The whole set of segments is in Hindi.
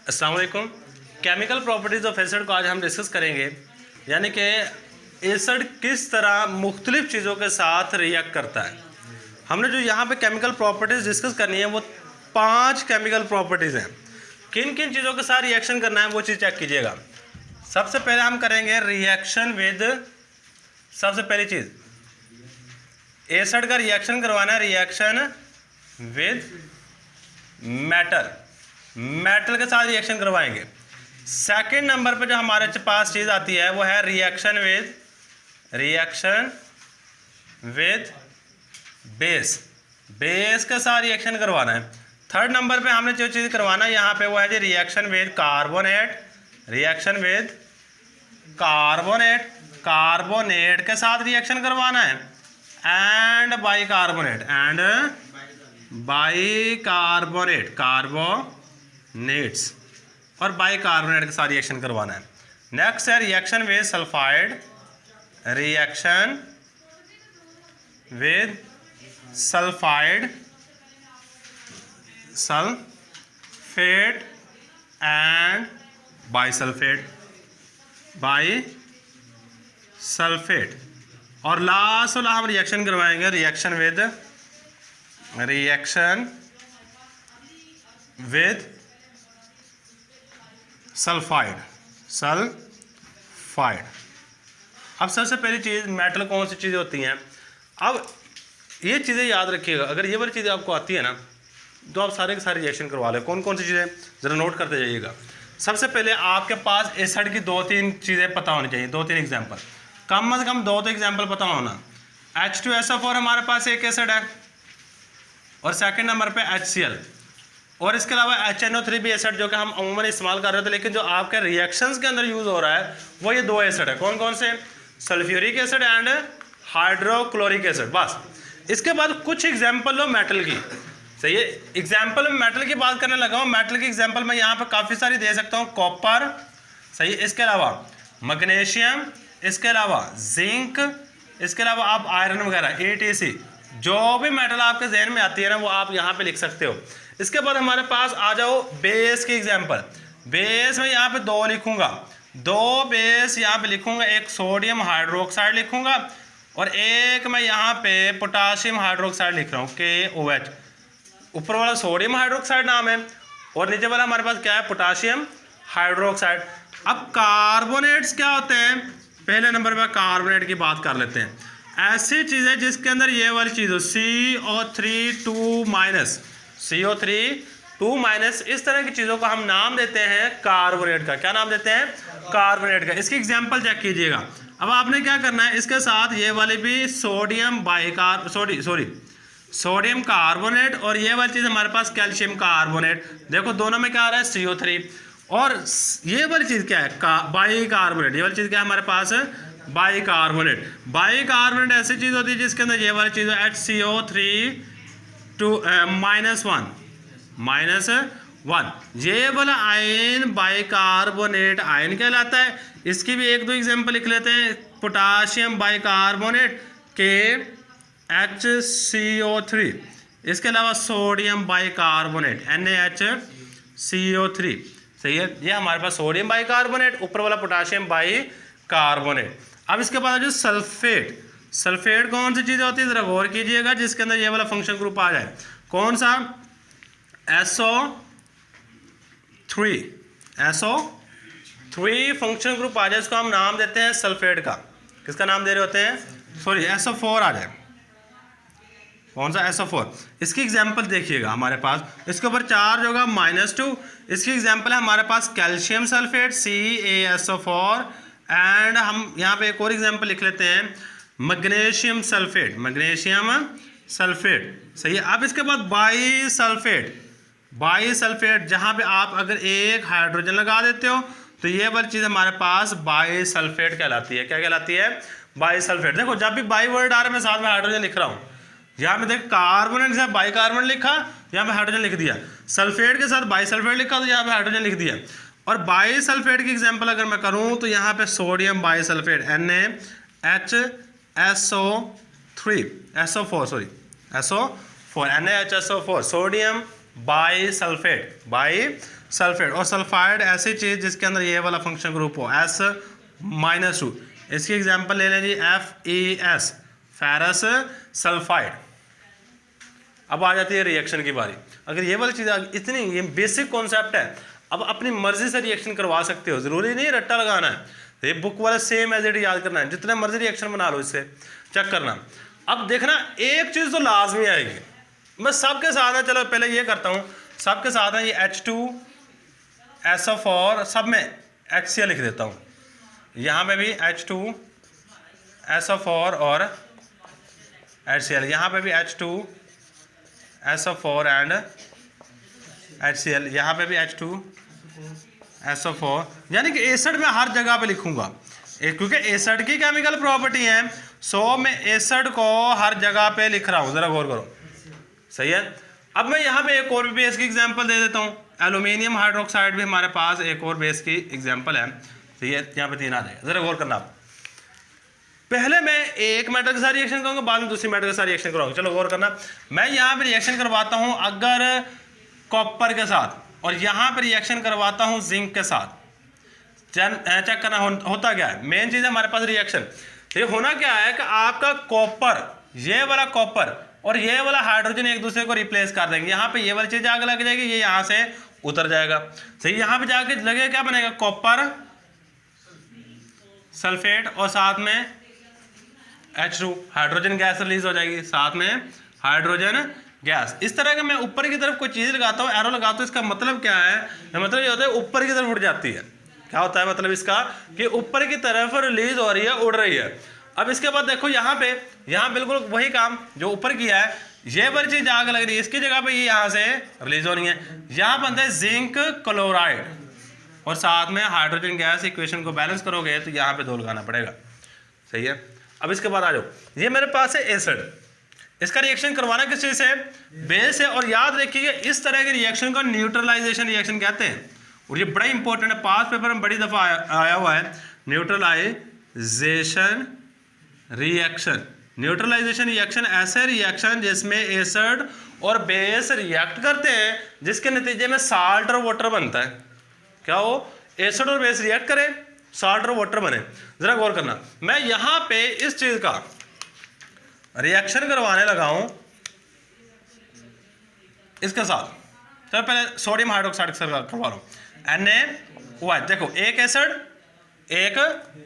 अस्सलाम वालेकुम। केमिकल प्रॉपर्टीज़ ऑफ एसिड को आज हम डिस्कस करेंगे, यानी कि एसिड किस तरह मुख्तलिफ़ चीज़ों के साथ रिएक्ट करता है। हमने जो यहाँ पे केमिकल प्रॉपर्टीज़ डिस्कस करनी है वो 5 केमिकल प्रॉपर्टीज़ हैं। किन किन चीज़ों के साथ रिएक्शन करना है वो चीज़ चेक कीजिएगा। सबसे पहले हम करेंगे रिएक्शन विद, सबसे पहली चीज़ एसिड का रिएक्शन करवाना है, रिएक्शन विद मेटल, मेटल के साथ रिएक्शन करवाएंगे। सेकंड नंबर पे जो हमारे पास चीज़ आती है वो है रिएक्शन विद बेस, बेस के साथ रिएक्शन करवाना है। थर्ड नंबर पे हमने जो चीज़ करवाना है यहाँ पे वो है जी reaction with carbonate, reaction with carbonate, carbonate के साथ रिएक्शन करवाना है। And bicarbonate, and bicarbonate, carbonates और बाइकार्बोनेट के साथ रिएक्शन करवाना है। नेक्स्ट है reaction with sulphide, reaction with sulphide, sulphate and bisulphate, bisulphate. और लास्ट वाला हम रिएक्शन करवाएंगे रिएक्शन विद सल्फाइड, सल्फाइड। अब सबसे पहली चीज़ मेटल कौन सी चीज़ें होती हैं। अब ये चीज़ें याद रखिएगा, अगर ये वाली चीज़ें आपको आती है ना तो आप सारे के सारे रिएक्शन करवा लें। कौन कौन सी चीज़ें ज़रा नोट करते जाइएगा। सबसे पहले आपके पास एसिड की 2-3 चीज़ें पता होनी चाहिए, 2-3 एग्जाम्पल, कम से कम 2 तो एग्जाम्पल पता होना। H2SO4 हमारे पास एक एसिड है और सेकंड नंबर पे HCl, और इसके अलावा HNO3 भी एसिड जो कि हम अमूमन इस्तेमाल कर रहे थे, लेकिन जो आपके रिएक्शंस के अंदर यूज़ हो रहा है वो ये 2 एसिड है। कौन कौन से? Sulphuric acid and hydrochloric acid. बस इसके बाद कुछ एग्जाम्पल लो मेटल की। सही है, एग्जाम्पल में मेटल की बात करने लगा हूँ। मेटल की एग्जाम्पल मैं यहाँ पर काफ़ी सारी दे सकता हूँ। कॉपर, सही है, इसके अलावा मैग्नीशियम, इसके अलावा जिंक, इसके अलावा आप आयरन वगैरह, ATC, जो भी मेटल आपके जहन में आती है ना वो आप यहाँ पे लिख सकते हो। इसके बाद हमारे पास आ जाओ बेस की एग्जांपल। बेस में यहाँ पे 2 लिखूंगा, 2 बेस यहाँ पे लिखूंगा, एक सोडियम हाइड्रोक्साइड लिखूंगा और एक मैं यहाँ पे पोटाशियम हाइड्रोक्साइड लिख रहा हूँ, KOH। ऊपर वाला सोडियम हाइड्रोक्साइड नाम है और नीचे वाला हमारे पास क्या है? Potassium hydroxide. अब कार्बोनेट्स क्या होते हैं? पहले नंबर पर कार्बोनेट की बात कर लेते हैं। ऐसी चीज़ है जिसके अंदर ये वाली चीज़ हो, CO3 2-, इस तरह की चीज़ों का हम नाम देते हैं कार्बोनेट का। क्या नाम देते हैं? कार्बोनेट का। इसकी एग्जांपल चेक कीजिएगा। अब आपने क्या करना है, इसके साथ ये वाली भी सोडियम कार्बोनेट और ये वाली चीज़ हमारे पास कैल्शियम कार्बोनेट। देखो दोनों में क्या आ रहा है? CO3। और ये वाली चीज़ क्या है? बाइकार्बोनेट। ये वाली चीज़ क्या है हमारे पास? बाइकार्बोनेट। बाइकार्बोनेट ऐसी चीज़ होती है जिसके अंदर ये वाली चीज़ है -1। ये वाला आयन बाइकार्बोनेट आयन कहलाता है। इसकी भी 1-2 एग्जाम्पल लिख लेते हैं। पोटाशियम बाइकार्बोनेट KHCO3, इसके अलावा सोडियम बाइकार्बोनेट NaHCO3। सही है, ये हमारे पास सोडियम बाइकार्बोनेट, ऊपर वाला पोटाशियम बाइकार्बोनेट। अब इसके बाद जो सल्फेट, सल्फेट कौन सी चीज़ें होती है ज़रा गौर कीजिएगा, जिसके अंदर ये वाला फंक्शन ग्रुप आ जाए। कौन सा? SO3 फंक्शन ग्रुप आ जाए, इसको हम नाम देते हैं सल्फेट का। किसका नाम दे रहे होते हैं? सॉरी, SO4 आ जाए। कौन सा? SO4। इसकी एग्जाम्पल देखिएगा हमारे पास, इसके ऊपर चार्ज होगा -2। इसकी एग्जाम्पल है हमारे पास कैल्शियम सल्फेट CaSO4 एंड हम यहाँ पे एक और एग्जाम्पल लिख लेते हैं मैग्नीशियम सल्फेट, सही है। अब इसके बाद बाइसल्फेट, जहाँ पे आप अगर एक हाइड्रोजन लगा देते हो तो ये वाली चीज़ हमारे पास बाइसल्फेट कहलाती है। क्या कहलाती है? बाइसल्फेट। देखो जब भी बाई वर्ड आ रहा है मैं साथ में हाइड्रोजन लिख रहा हूँ। यहाँ पे देखो कार्बोनेट के साथ बाइकार्बोनेट लिखा, यहाँ पे हाइड्रोजन लिख दिया। सल्फेट के साथ बाइसल्फेट लिखा तो यहाँ पे हाइड्रोजन लिख दिया। और बाइसल्फेट की एग्जांपल अगर मैं करूँ तो यहाँ पे sodium bisulphate NaHSO4 NaHSO4 sodium bisulphate sulphate. और सल्फाइड ऐसी चीज़ जिसके अंदर ये वाला फंक्शन ग्रुप हो S-2। इसकी एग्जांपल ले लें जी FeS, फेरस सल्फाइड। अब आ जाती है रिएक्शन की बारी। अगर ये वाली चीज़ इतनी ये बेसिक कॉन्सेप्ट है, अब अपनी मर्जी से रिएक्शन करवा सकते हो, ज़रूरी नहीं रट्टा लगाना है, तो ये बुक वाला सेम एज इट याद करना है, जितने मर्जी रिएक्शन बना लो इससे चेक करना। अब देखना एक चीज़ तो लाजमी आएगी, मैं सबके साथ है, चलो पहले ये करता हूँ, सबके साथ है ये H2SO4, सब में HCl लिख देता हूँ, यहाँ पे भी H2SO4 और HCl, यहाँ पे भी H2SO4 एंड HCl, यहाँ पे भी H2SO4, यानी कि एसिड में हर जगह पे लिखूंगा क्योंकि एसिड की केमिकल प्रॉपर्टी है, सो मैं एसिड को हर जगह पे लिख रहा हूँ, ज़रा गौर करो, सही है। अब मैं यहाँ पे एक और बेस की एग्जांपल दे देता हूँ, एल्यूमिनियम हाइड्रोक्साइड भी हमारे पास एक और बेस की एग्जांपल है, तो ये यहाँ पे 3 आ जाएगा, ज़रा गौर करना आप। पहले मैं एक मेटल के साथ रिएक्शन करूँगा, बाद में दूसरी मेटल के साथ रिएक्शन करूँगा, चलो गौर करना। मैं यहाँ पे रिएक्शन करवाता हूँ अगर कॉपर के साथ, और यहाँ पे रिएक्शन करवाता हूँ जिंक के साथ, चेक करना होता क्या है। मेन चीज़ है हमारे पास रिएक्शन, तो ये होना क्या है कि आपका कॉपर, ये वाला कॉपर और ये वाला हाइड्रोजन एक दूसरे को रिप्लेस कर देंगे, यहाँ पे ये वाली चीज़ आगे लग जाएगी, ये यहाँ से उतर जाएगा, सही। यहाँ पे जाके लगेगा क्या बनेगा, कॉपर सल्फेट और साथ में H2, हाइड्रोजन गैस रिलीज हो जाएगी, साथ में हाइड्रोजन गैस। इस तरह के मैं ऊपर की तरफ कोई चीज़ लगाता हूँ, एरो लगाता हूँ, इसका मतलब क्या है, मतलब ये होता है ऊपर की तरफ उड़ जाती है। क्या होता है मतलब इसका कि ऊपर की तरफ रिलीज हो रही है, उड़ रही है। अब इसके बाद देखो यहाँ पे, यहाँ बिल्कुल वही काम जो ऊपर किया है, ये वाली चीज़ आगे लग रही है, इसकी जगह पे ये यहाँ से रिलीज होनी है, यहाँ बनता है जिंक क्लोराइड और साथ में हाइड्रोजन गैस। इक्वेशन को बैलेंस करोगे तो यहाँ पे 2 लगाना पड़ेगा, सही है। अब इसके बाद आ जाओ, ये मेरे पास है एसिड, इसका रिएक्शन करवाना किस चीज़ से, बेस है। और याद रखिए इस तरह के रिएक्शन को न्यूट्रलाइजेशन रिएक्शन कहते हैं, और ये बड़ा इंपॉर्टेंट है, पास पेपर में बड़ी दफ़ा आया हुआ है, न्यूट्रलाइजेशन रिएक्शन। न्यूट्रलाइजेशन रिएक्शन ऐसे रिएक्शन जिसमें एसिड और बेस रिएक्ट करते हैं, जिसके नतीजे में साल्ट और वाटर बनता है। क्या हो, एसिड और बेस रिएक्ट करें, साल्ट और वाटर बने। जरा गौर करना, मैं यहाँ पे इस चीज का रिएक्शन करवाने लगा हूं इसके साथ। चलो पहले सोडियम हाइड्रोक्साइड करवा लो, Na, देखो एक एसिड एक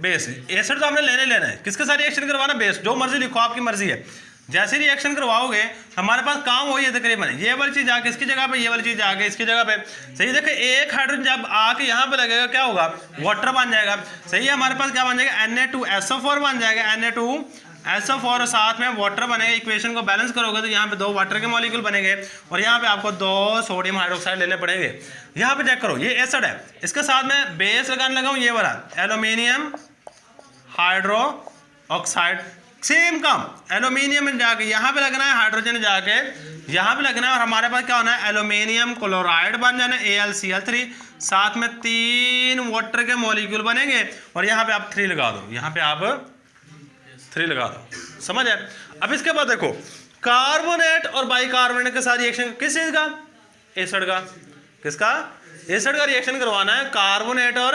बेस। एसिड तो हमने लेना है, किसके साथ रिएक्शन करवाना, बेस, जो मर्जी लिखो आपकी मर्जी है। जैसे रिएक्शन करवाओगे हमारे पास काम वही है तकरीबन, ये वाली चीज़ आके इसकी जगह पे, ये वाली चीज़ आके इसकी जगह पे, सही। देखो एक हाइड्रोजन जब आके यहाँ पे लगेगा क्या होगा, वाटर बन जाएगा, सही है। हमारे पास क्या बन जाएगा, Na2SO4 बन जाएगा, Na2SO4 और साथ में वाटर बनेगा। इक्वेशन को बैलेंस करोगे तो यहाँ पे 2 वाटर के मॉलिक्यूल बनेंगे और यहाँ पे आपको 2 सोडियम हाइड्रोक्साइड लेने पड़ेंगे। यहाँ पे चेक करो, ये एसिड है, इसके साथ में बेस लगाने लगा हूँ, ये वाला एल्यूमिनियम हाइड्रोक्साइड। सेम काम, एल्यूमिनियम में जाके यहाँ पे लगना है, हाइड्रोजन जाके यहाँ पे लगना है, और हमारे पास क्या होना है, एल्यूमिनियम क्लोराइड बन जाना है, AlCl3, साथ में 3 वाटर के मॉलिक्यूल बनेंगे और यहाँ पे आप 3 लगा दो, यहाँ पे आप 3 लगा दो, समझ है। अब इसके बाद देखो कार्बोनेट और बाइकार्बोनेट के साथ रिएक्शन किस चीज का, एसिड का। किसका, एसिड का रिएक्शन करवाना है कार्बोनेट और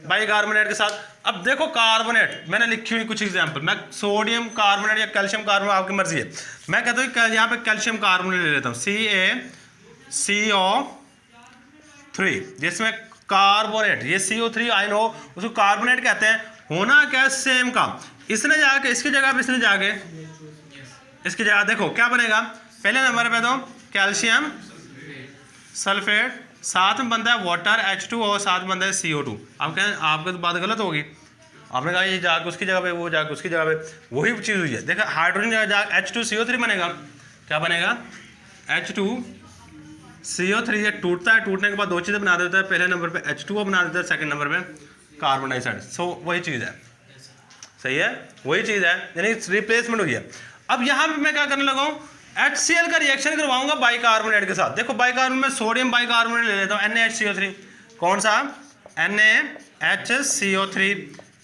बाइकार्बोनेट के साथ। अब देखो कार्बोनेट मैंने लिखी हुई कुछ एग्जांपल, मैं सोडियम कार्बोनेट या कैल्शियम कार्बोनेट, आपकी मर्जी है। मैं कहता हूँ यहाँ पे कैल्शियम कार्बोनेट ले लेता हूँ, CaCO3, जिसमें कार्बोनेट, ये CO3 आयन हो, उसको कार्बोनेट कहते हैं। होना क्या, सेम काम, इसने जाके इसकी जगह पे, इसने जाके इसकी जगह, देखो क्या बनेगा, पहले नंबर पे तो कैल्शियम सल्फेट, साथ में बनता है वाटर H2 और साथ में बनता है CO2। आप कहें आपकी तो बात गलत होगी, आपने कहा ये जाके उसकी जगह पे, वो जाके उसकी जगह पे, वही चीज़ हुई है। देखो हाइड्रोजन जाके H2CO3 बनेगा, क्या बनेगा, H2CO3। ये टूटता है, टूटने के बाद 2 चीज़ें बना देता है, पहले नंबर पे H2O बना देता है, सेकंड नंबर पे कार्बन डाइऑक्साइड। सो वही चीज़ है, सही है, वही चीज़ है, यानी रिप्लेसमेंट हुई है। अब यहाँ पे मैं क्या करने लगा हूँ, HCl का रिएक्शन करवाऊंगा बाइकार्बोनेट के साथ। देखो बाइकार्बोनेट में सोडियम बाइकार्बोनेट ले लेता हूँ, NaHCO3, कौन सा, NaHCO3।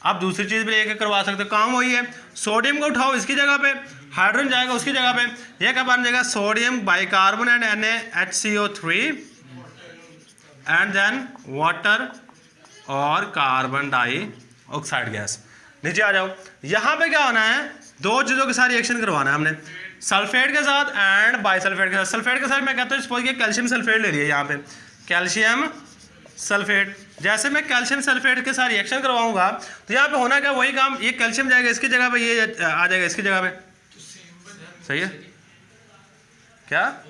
आप दूसरी चीज़ भी लेके करवा सकते हो, काम वही है। सोडियम को उठाओ इसकी जगह पे, हाइड्रोजन जाएगा उसकी जगह पे, ये क्या बन जाएगा, sodium bicarbonate NaHCO3 and then water और कार्बन डाइऑक्साइड गैस। नीचे आ जाओ, यहाँ पे क्या होना है, दो चीज़ों के साथ रिएक्शन करवाना है हमने, सल्फेट के साथ एंड बाइसल्फेट के साथ। सल्फेट के साथ मैं कहता हूँ सपोज कि कैल्शियम सल्फेट ले लिया यहाँ पे, कैल्शियम सल्फेट। जैसे मैं कैल्शियम सल्फेट के साथ रिएक्शन करवाऊंगा तो यहाँ पे होना क्या, वही काम, ये कैल्शियम जाएगा इसकी जगह पे, ये आ जाएगा इसकी जगह पे, सही है क्या,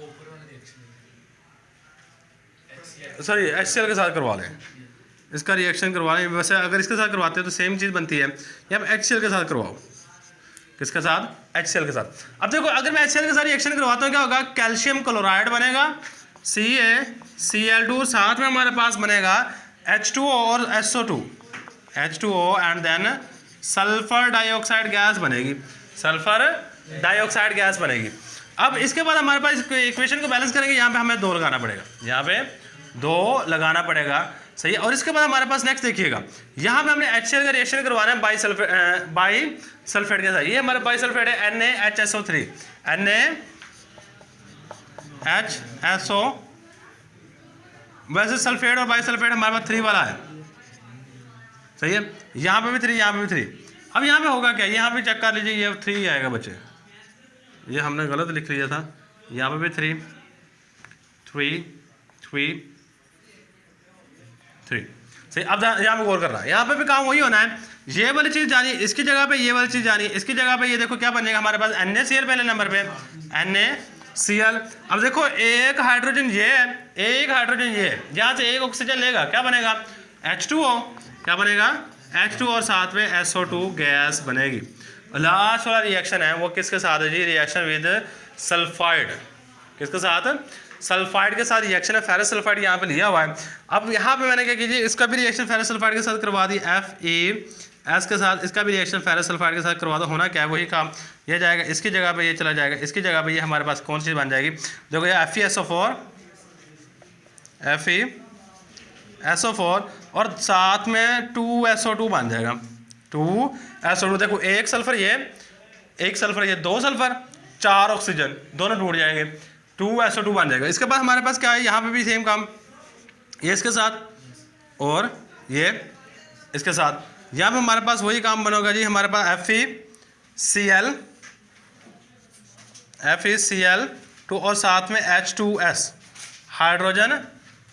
सॉरी HCl के साथ करवा लें, इसका रिएक्शन करवा लें। वैसे अगर इसके साथ करवाते हैं तो सेम चीज़ बनती है, या HCl के साथ करवाओ, किसके साथ, HCl के साथ। अब देखो अगर मैं HCl के साथ रिएक्शन करवाता हूँ क्या होगा, कैल्शियम क्लोराइड बनेगा CaCl2, साथ में हमारे पास बनेगा H2O और SO2, H2O and then sulphur dioxide gas बनेगी, सल्फर डाइऑक्साइड गैस बनेगी। अब इसके बाद हमारे पास इक्वेशन को बैलेंस करेंगे, यहाँ पे हमें 2 लगाना पड़ेगा, यहाँ पे 2 लगाना पड़ेगा, सही है। और इसके बाद हमारे पास नेक्स्ट देखिएगा, यहाँ पे हमने HCl का रिएक्शन करवाना है बाइसल्फेट के साथ। ये हमारा बाइसल्फेट है NaHSO3, NaHSO, वैसे सल्फेट और बाइसल्फेट हमारे पास 3 वाला है, सही है। यहाँ पे भी 3, यहाँ पे भी 3। अब यहाँ पे होगा क्या, यहाँ पे चेक कर लीजिए, ये 3 आएगा बच्चे, ये हमने गलत लिख लिया था, यहाँ पे भी 3 सही। अब यहाँ पे गौर करना है, यहाँ पे भी काम वही होना है, ये वाली चीज़ जानी इसकी जगह पे, ये वाली चीज़ जानी इसकी जगह पे। ये देखो क्या बनेगा हमारे पास, NaCl पहले नंबर पे, NaCl। अब देखो एक हाइड्रोजन ये है, एक हाइड्रोजन ये है, यहाँ से एक ऑक्सीजन लेगा, क्या बनेगा H2O, क्या बनेगा H2O, और साथ में SO2 गैस बनेगी। लास्ट वाला रिएक्शन है वो किसके साथ है जी, रिएक्शन विद सल्फाइड, किसके साथ, सल्फाइड के साथ रिएक्शन है, फेरस सल्फाइड यहाँ पे लिया हुआ है। अब यहाँ पे मैंने क्या कीजिए, इसका भी रिएक्शन फेरस सल्फाइड के साथ करवा दी, FeS के साथ, इसका भी रिएक्शन फेरस सल्फाइड के साथ करवा दो। होना क्या है, वही काम, ये जाएगा इसकी जगह पे, ये चला जाएगा इसकी जगह पे, ये हमारे पास कौन सी बन जाएगी, देखो ये FeSO4 और साथ में 2SO2 बन जाएगा, 2SO2। देखो एक सल्फर ये 2 सल्फर 4 ऑक्सीजन, दोनों टूट जाएंगे, 2SO2 बन जाएगा। इसके बाद हमारे पास क्या है, यहाँ पे भी सेम काम, ये इसके साथ और ये इसके साथ, यहाँ पे हमारे पास वही काम बनेगा जी, हमारे पास FeCl2 और साथ में H2S, हाइड्रोजन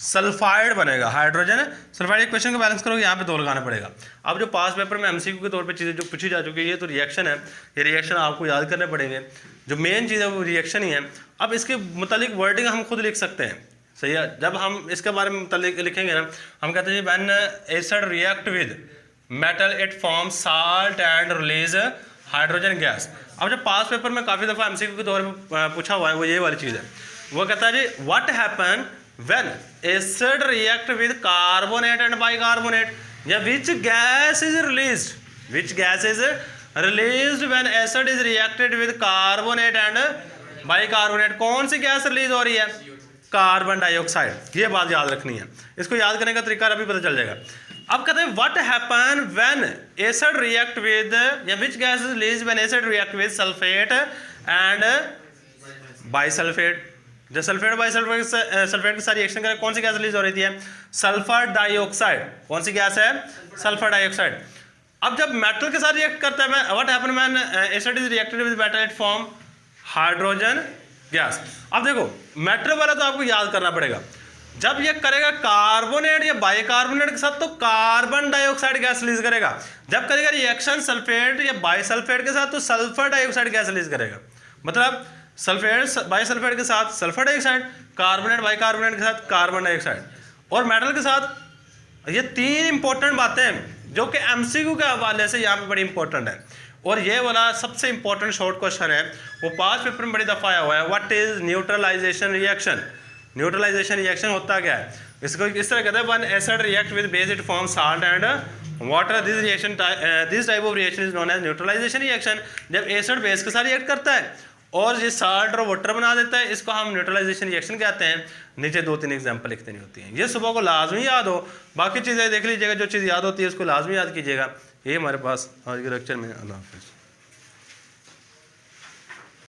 सल्फाइड बनेगा, हाइड्रोजन सल्फाइड। इक्वेशन को बैलेंस करोगे, यहाँ पे 2 लगाना पड़ेगा। अब जो पास पेपर में MCQ के तौर पे चीज़ें जो पूछी जा चुकी है, ये तो रिएक्शन है, ये रिएक्शन आपको याद करने पड़ेंगे, जो मेन चीज़ है वो रिएक्शन ही है। अब इसके मुतालिक वर्डिंग हम खुद लिख सकते हैं, सही है। जब हम इसके बारे में मुतालिक लिखेंगे ना, हम कहते हैं when acid react with metal it form salt and release hydrogen gas. अब जब पास पेपर में काफ़ी दफ़ा MCQ के तौर पर पूछा हुआ है, वो ये वाली चीज़ है, वो कहता है जी what happen when acid react with carbonate and bicarbonate, या which gas is released when acid is reacted with carbonate and bicarbonate। कौन सी गैस रिलीज हो रही है, कार्बन डाइऑक्साइड। ये बात याद रखनी है, इसको याद करने का तरीका अभी पता चल जाएगा। अब कहते हैं what happen when acid react with, या which gas is released when acid react with sulphate and bisulphate. जब सल्फेट सल्फेट के साथ रिएक्शन करें, कौन सी गैस रिलीज हो रही है, सल्फर डाइऑक्साइड। कौन सी गैस है, सल्फर डाइऑक्साइड। अब जब मेटल के साथ रिएक्ट करता है, what happen when acid is reacted with metal it form hydrogen gas. अब देखो मेटल वाला तो आपको याद करना पड़ेगा, जब ये करेगा कार्बोनेट या बाइकार्बोनेट के साथ तो कार्बन डाइऑक्साइड गैस रिलीज करेगा। जब करेगा रिएक्शन सल्फेट या बाइसल्फेट के साथ तो सल्फर डाइऑक्साइड गैस रिलीज करेगा। मतलब सल्फेट बाइसल्फेट के साथ सल्फर डाइऑक्साइड, कार्बोनेट बाइकार्बोनेट के साथ कार्बन डाइऑक्साइड। और मेटल के साथ ये 3 इंपॉर्टेंट बातें जो कि MCQ के हवाले से यहाँ पे बड़ी इंपॉर्टेंट है। और ये वाला सबसे इंपॉर्टेंट शॉर्ट क्वेश्चन है, वो पास पेपर में बड़ी दफ़ा आया हुआ है, what is neutralisation reaction. Neutralisation reaction होता क्या है, इसको इस तरह कहते हैं one acid react with base it form salt and water, this reaction this type of reaction is known as neutralisation reaction. जब एसिड बेस के साथ रिएक्ट करता है और ये साल्ट और वाटर बना देता है, इसको हम न्यूट्रलाइजेशन रिएक्शन कहते हैं। नीचे 2-3 एग्जांपल लिख देनी होती हैं, ये सुबह को लाजमी याद हो, बाकी चीज़ें देख लीजिएगा, जो चीज़ याद होती है उसको लाजमी याद कीजिएगा। ये हमारे पास आज के लेक्चर में। अल्लाह हाफ़िज़।